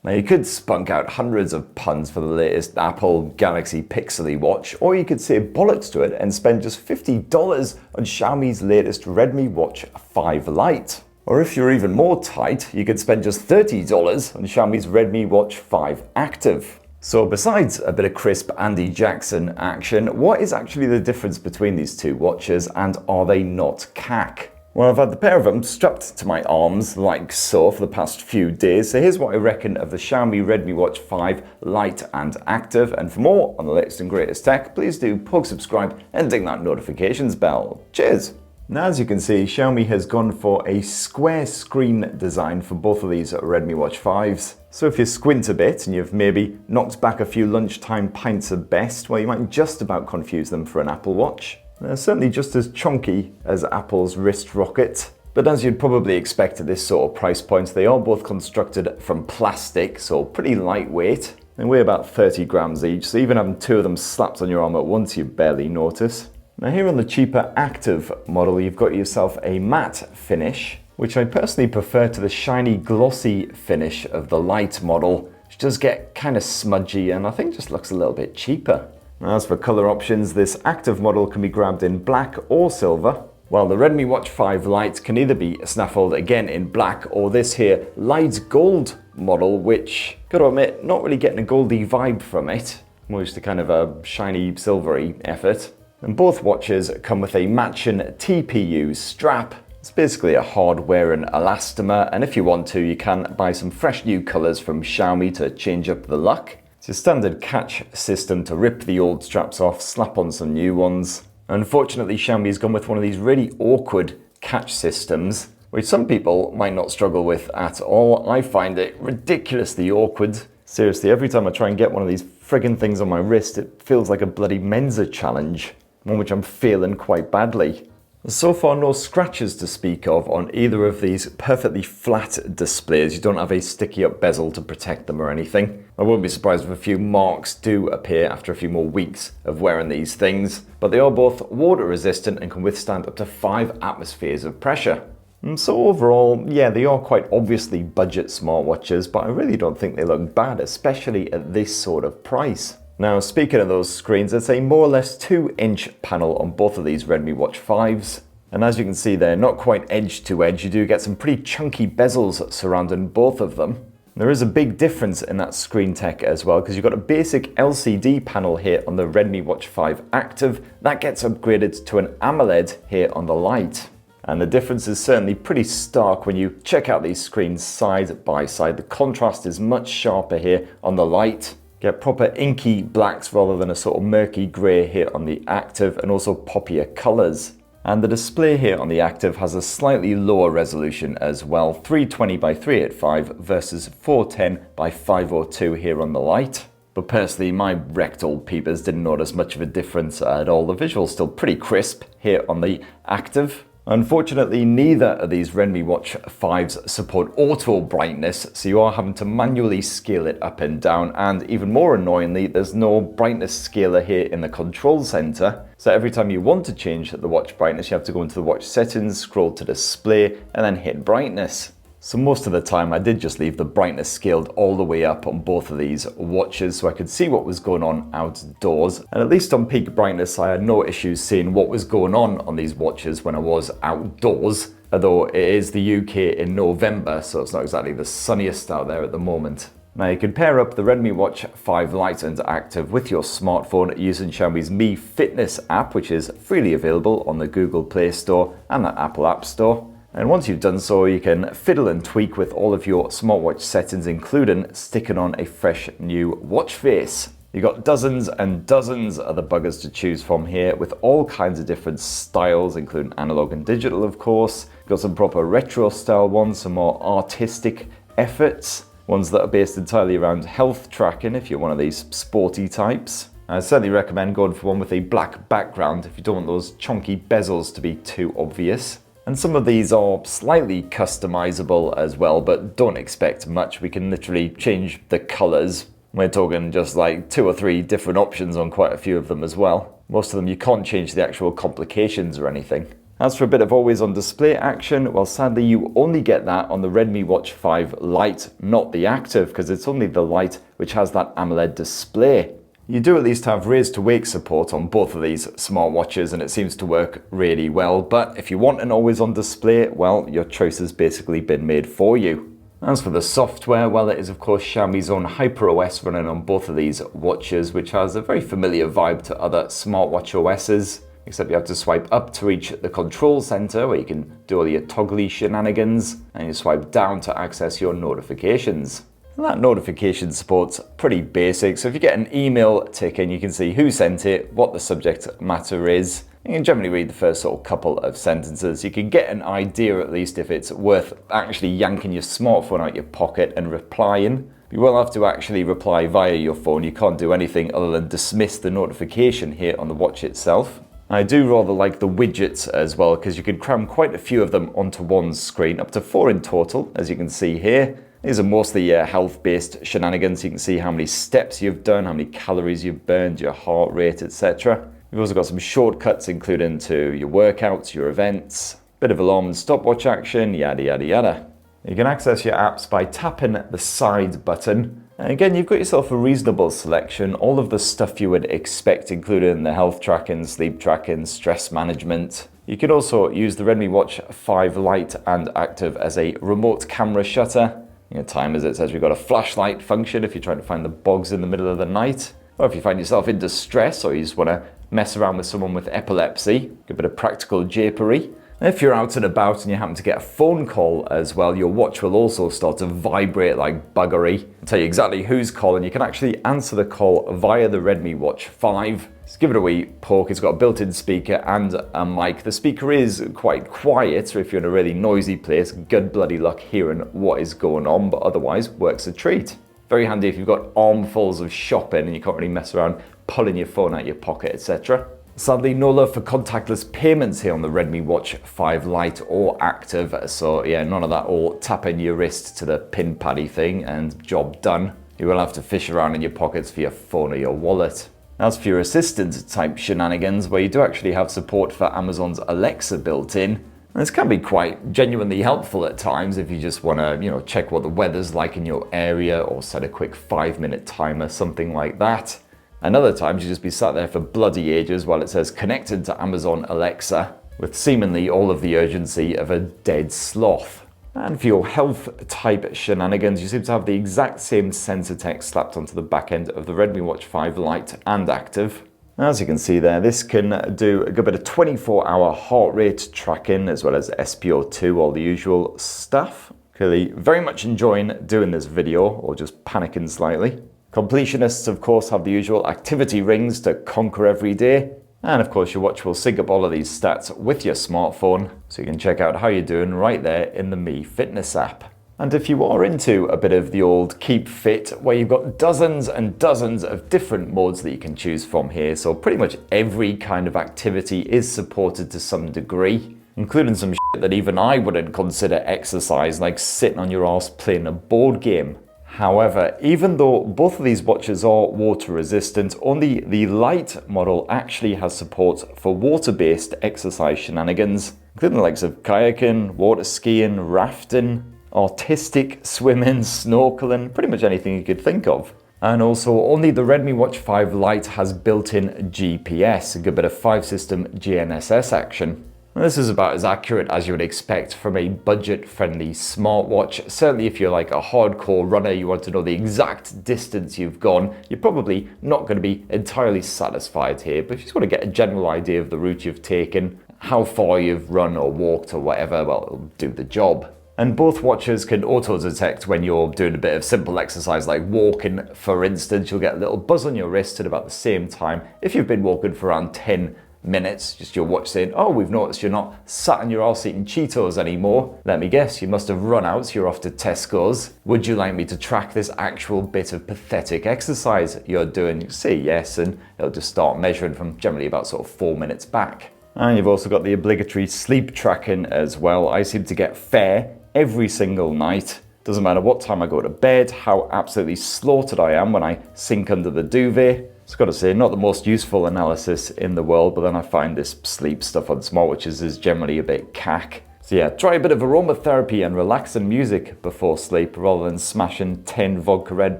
Now you could spunk out hundreds of puns for the latest Apple Galaxy Pixely watch, or you could say bollocks to it and spend just $50 on Xiaomi's latest Redmi Watch 5 Lite. Or if you're even more tight, you could spend just $30 on Xiaomi's Redmi Watch 5 Active. So besides a bit of crisp Andy Jackson action, what is actually the difference between these two watches, and are they not CAC? Well, I've had the pair of them strapped to my arms like so for the past few days, so here's what I reckon of the Xiaomi Redmi Watch 5 Lite and Active, and for more on the latest and greatest tech, please do poke subscribe and ding that notifications bell. Cheers! Now as you can see, Xiaomi has gone for a square screen design for both of these Redmi Watch 5s. So if you squint a bit and you've maybe knocked back a few lunchtime pints at best, well, you might just about confuse them for an Apple Watch. They're certainly just as chunky as Apple's wrist rocket. But as you'd probably expect at this sort of price point, they are both constructed from plastic, so pretty lightweight. They weigh about 30 grams each, so even having two of them slapped on your arm at once, you barely notice. Now here on the cheaper Active model, you've got yourself a matte finish, which I personally prefer to the shiny glossy finish of the Lite model, which does get kind of smudgy and I think just looks a little bit cheaper. As for colour options, this Active model can be grabbed in black or silver, while the Redmi Watch 5 Lite can either be snaffled again in black or this here light gold model, which, gotta admit, not really getting a goldy vibe from it, more just a kind of a shiny silvery effort. And both watches come with a matching TPU strap. It's basically a hard-wearing elastomer, and if you want to, you can buy some fresh new colours from Xiaomi to change up the look. It's a standard catch system to rip the old straps off, slap on some new ones. Unfortunately, Xiaomi's gone with one of these really awkward catch systems, which some people might not struggle with at all. I find it ridiculously awkward. Seriously, every time I try and get one of these friggin' things on my wrist, it feels like a bloody Mensa challenge, one which I'm failing quite badly. So far, no scratches to speak of on either of these perfectly flat displays. You don't have a sticky up bezel to protect them or anything. I wouldn't be surprised if a few marks do appear after a few more weeks of wearing these things, but they are both water resistant and can withstand up to 5 atmospheres of pressure. And so overall, yeah, they are quite obviously budget smartwatches, but I really don't think they look bad, especially at this sort of price. Now, speaking of those screens, it's a more or less 2-inch panel on both of these Redmi Watch 5s. And as you can see there, not quite edge to edge, you do get some pretty chunky bezels surrounding both of them. There is a big difference in that screen tech as well, because you've got a basic LCD panel here on the Redmi Watch 5 Active. That gets upgraded to an AMOLED here on the Lite. And the difference is certainly pretty stark when you check out these screens side by side. The contrast is much sharper here on the Lite. Get proper inky blacks rather than a sort of murky grey here on the Active, and also poppier colours. And the display here on the Active has a slightly lower resolution as well, 320 by 385 versus 410 by 502 here on the Lite. But personally, my wrecked old peepers didn't notice much of a difference at all. The visual's still pretty crisp here on the Active. Unfortunately, neither of these Redmi Watch 5s support auto brightness, so you are having to manually scale it up and down, and even more annoyingly, there's no brightness scaler here in the control center. So every time you want to change the watch brightness, you have to go into the watch settings, scroll to display, and then hit brightness. So most of the time I did just leave the brightness scaled all the way up on both of these watches so I could see what was going on outdoors. And at least on peak brightness, I had no issues seeing what was going on these watches when I was outdoors. Although it is the UK in November, so it's not exactly the sunniest out there at the moment. Now you can pair up the Redmi Watch 5 Lite and Active with your smartphone using Xiaomi's Mi Fitness app, which is freely available on the Google Play Store and the Apple App Store. And once you've done so, you can fiddle and tweak with all of your smartwatch settings, including sticking on a fresh new watch face. You've got dozens and dozens of the buggers to choose from here, with all kinds of different styles, including analog and digital, of course. You've got some proper retro style ones, some more artistic efforts, ones that are based entirely around health tracking if you're one of these sporty types. I certainly recommend going for one with a black background if you don't want those chunky bezels to be too obvious. And some of these are slightly customizable as well, but don't expect much. We can literally change the colors. We're talking just like 2 or 3 different options on quite a few of them as well. Most of them you can't change the actual complications or anything. As for a bit of always on display action, well sadly you only get that on the Redmi Watch 5 Lite, not the Active, because it's only the Lite which has that AMOLED display. You do at least have raise to wake support on both of these smartwatches and it seems to work really well, but if you want an always on display, well your choice has basically been made for you. As for the software, well it is of course Xiaomi's own HyperOS running on both of these watches, which has a very familiar vibe to other smartwatch OSs. Except you have to swipe up to reach the control center where you can do all your toggly shenanigans, and you swipe down to access your notifications. And that notification support's pretty basic, so if you get an email tick in, you can see who sent it, what the subject matter is. You can generally read the first sort of couple of sentences. You can get an idea at least if it's worth actually yanking your smartphone out your pocket and replying. You will have to actually reply via your phone. You can't do anything other than dismiss the notification here on the watch itself. I do rather like the widgets as well, because you can cram quite a few of them onto one screen, up to 4 in total, as you can see here. These are mostly health-based shenanigans. You can see how many steps you've done, how many calories you've burned, your heart rate, etc. You've also got some shortcuts including to your workouts, your events, bit of alarm and stopwatch action, yada yada yada. You can access your apps by tapping the side button. And again, you've got yourself a reasonable selection, all of the stuff you would expect, including the health tracking, sleep tracking, stress management. You could also use the Redmi Watch 5 Lite and Active as a remote camera shutter. Your timers, it says we've got a flashlight function if you're trying to find the bogs in the middle of the night. Or if you find yourself in distress or you just want to mess around with someone with epilepsy, a bit of practical japery. If you're out and about and you happen to get a phone call as well, your watch will also start to vibrate like buggery. It'll tell you exactly who's calling. You can actually answer the call via the Redmi Watch 5. Just give it a wee poke. It's got a built-in speaker and a mic. The speaker is quite quiet, so if you're in a really noisy place, good bloody luck hearing what is going on, but otherwise works a treat. Very handy if you've got armfuls of shopping and you can't really mess around pulling your phone out your pocket, etc. Sadly, no love for contactless payments here on the Redmi Watch 5 Lite or Active, so yeah, none of that all tapping your wrist to the pin paddy thing and job done. You will have to fish around in your pockets for your phone or your wallet. As for your assistant type shenanigans, where you do actually have support for Amazon's Alexa built in, this can be quite genuinely helpful at times if you just want to, check what the weather's like in your area or set a quick 5-minute timer, something like that. And other times you just be sat there for bloody ages while it says connected to Amazon Alexa, with seemingly all of the urgency of a dead sloth. And for your health type shenanigans, you seem to have the exact same sensor text slapped onto the back end of the Redmi Watch 5 Lite and Active. As you can see there, this can do a good bit of 24-hour heart rate tracking as well as SpO2, all the usual stuff. Clearly very much enjoying doing this video, or just panicking slightly. Completionists, of course, have the usual activity rings to conquer every day. And of course, your watch will sync up all of these stats with your smartphone, so you can check out how you're doing right there in the Mi Fitness app. And if you are into a bit of the old Keep Fit, where you've got dozens and dozens of different modes that you can choose from here, so pretty much every kind of activity is supported to some degree, including some shit that even I wouldn't consider exercise, like sitting on your arse playing a board game. However, even though both of these watches are water resistant, only the Lite model actually has support for water-based exercise shenanigans, including the likes of kayaking, water skiing, rafting, artistic swimming, snorkeling, pretty much anything you could think of. And also, only the Redmi Watch 5 Lite has built-in GPS, a good bit of 5-system GNSS action. This is about as accurate as you would expect from a budget-friendly smartwatch. Certainly if you're like a hardcore runner, you want to know the exact distance you've gone, you're probably not going to be entirely satisfied here, but if you just want to get a general idea of the route you've taken, how far you've run or walked or whatever, well, it'll do the job. And both watches can auto-detect when you're doing a bit of simple exercise like walking, for instance. You'll get a little buzz on your wrist at about the same time if you've been walking for around 10 minutes, just your watch saying, oh, we've noticed you're not sat on your arse eating Cheetos anymore. Let me guess, you must have run out, so you're off to Tesco's. Would you like me to track this actual bit of pathetic exercise you're doing? You say yes, and it'll just start measuring from generally about sort of 4 minutes back. And you've also got the obligatory sleep tracking as well. I seem to get fair every single night. Doesn't matter what time I go to bed, how absolutely slaughtered I am when I sink under the duvet. It's got to say, not the most useful analysis in the world, but then I find this sleep stuff on smartwatches is generally a bit cack. So yeah, try a bit of aromatherapy and relaxing music before sleep rather than smashing 10 vodka Red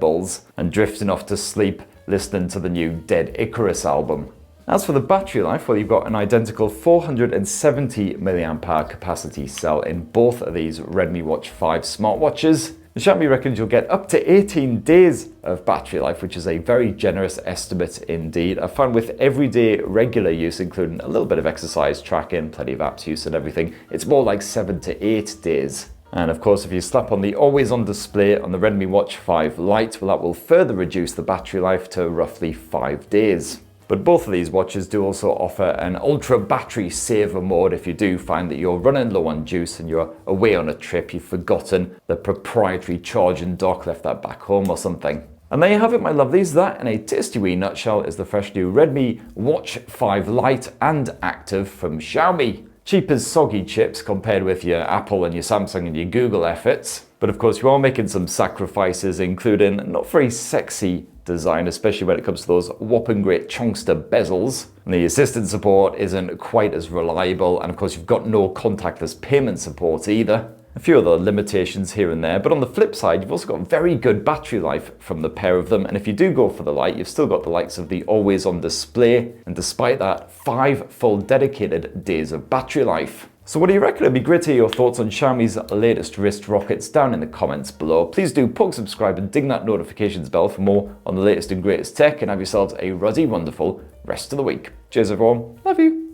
Bulls and drifting off to sleep listening to the new Dead Icarus album. As for the battery life, well, you've got an identical 470 mAh capacity cell in both of these Redmi Watch 5 smartwatches. The Xiaomi reckons you'll get up to 18 days of battery life, which is a very generous estimate indeed. I found with everyday regular use, including a little bit of exercise tracking, plenty of apps use and everything, it's more like 7 to 8 days. And of course, if you slap on the always-on display on the Redmi Watch 5 Lite, well, that will further reduce the battery life to roughly 5 days. But both of these watches do also offer an ultra battery saver mode if you do find that you're running low on juice and you're away on a trip, you've forgotten the proprietary charging dock, left that back home or something. And there you have it, my lovelies. That, in a tasty wee nutshell, is the fresh new Redmi Watch 5 Lite and Active from Xiaomi. Cheap as soggy chips compared with your Apple and your Samsung and your Google efforts. But of course, you are making some sacrifices, including not very sexy design, especially when it comes to those whopping great chunkster bezels. And the assistant support isn't quite as reliable, and of course you've got no contactless payment support either. A few other limitations here and there, but on the flip side, you've also got very good battery life from the pair of them, and if you do go for the Lite, you've still got the likes of the always-on display, and despite that, 5 full dedicated days of battery life. So what do you reckon? It'd be great to hear your thoughts on Xiaomi's latest wrist rockets down in the comments below. Please do poke subscribe and ding that notifications bell for more on the latest and greatest tech, and have yourselves a ruddy, wonderful rest of the week. Cheers everyone, love you.